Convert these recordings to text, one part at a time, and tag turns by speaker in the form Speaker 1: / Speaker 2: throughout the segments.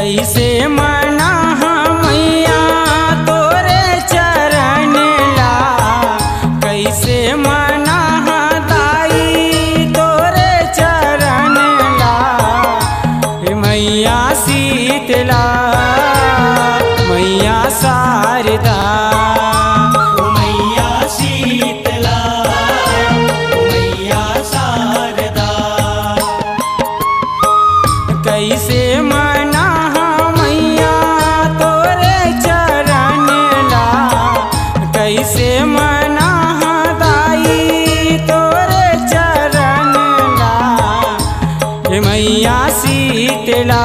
Speaker 1: कैसे मना मैया तोरे चरण ला, कैसे मना दाई तोरे चरण ला। मैया शीतला मैया शारदा,
Speaker 2: मैया शीतला मैया शारदा।
Speaker 1: कैसे मना मैया तोरे चरण ला, कैसे मना दाई तोरे चरण ला। मैया शीतला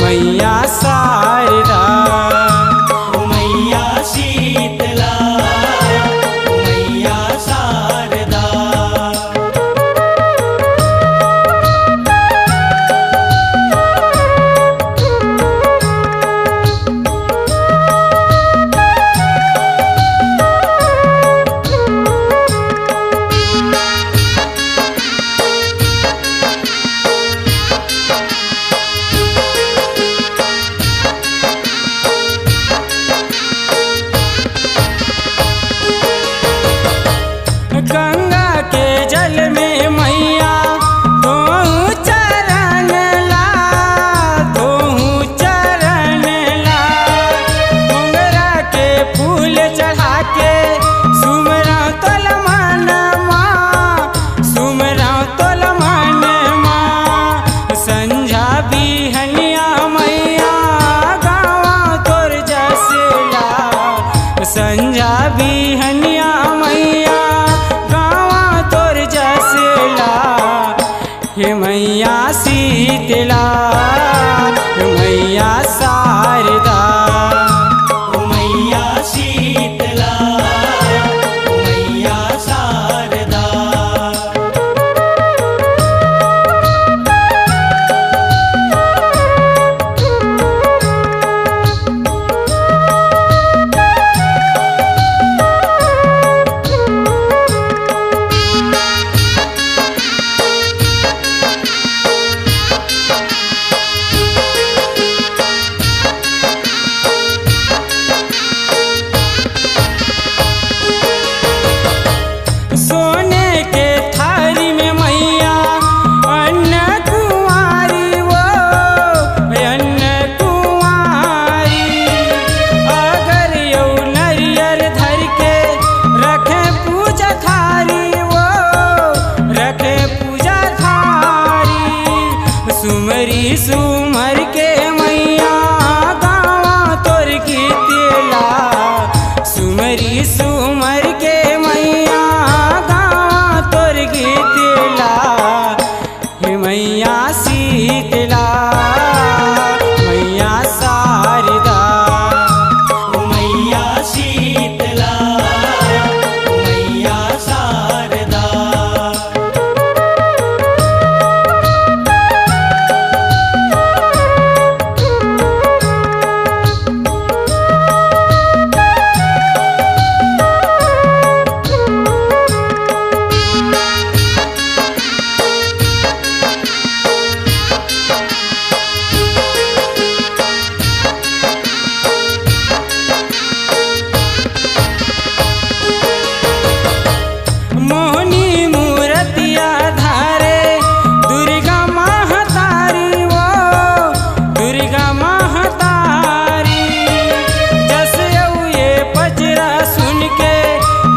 Speaker 1: मैया शारदा,
Speaker 2: मैया शीतला मैया शारदा।
Speaker 1: गंगा के जल में मैया धोऊं चरण ला, धोऊं चरण ला। मोगरा के फूल चढ़ा के सुमरा तोल मन माँ, सुमरा तोल मन माँ। संझा बिहनिया मैया गावा तोर जसला, संझा बिहनिया मैया मैया शीतला मैया शारदा,
Speaker 2: मैया शीतला मैया शारदा।
Speaker 1: सोने के थारी में मैया अन्न कुंवारी, वो अन्न कुंवारी। अगर यौ नरियर धर के रखे पूजा थारी, वो रखे पूजा थारी। सुमरी सुमर के मैया गावा तोर गीतला, सुमरी सुमर के मैया गावा तोर गीतला। मैया शीतला मैया शारदा,
Speaker 2: मैया शीतला मैया शारदा।
Speaker 1: मोहनी मूर्तिया धारे दुर्गा महतारी, वो दुर्गा महतारी। जस यौ ये पचरा सुन के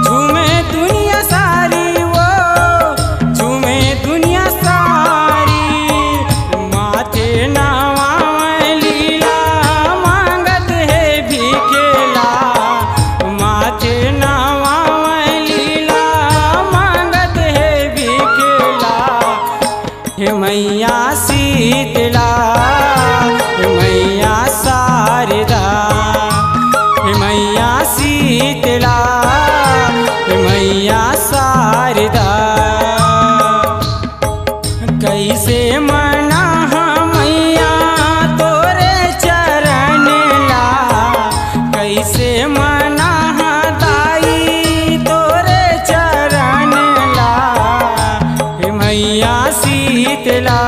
Speaker 1: झूमे दुनिया सारी, वो झूमे दुनिया सारी। माथे नावा लीला मांगत है भिखेला, माथे नावा लीला मांगत है भिखेला। मैया शीतला मैया शारदा, मैया शीतला मैया शारदा। कैसे मना मैया तोरे चरण ला, कैसे मना दाई तोरे चरण ला। मैया शीतला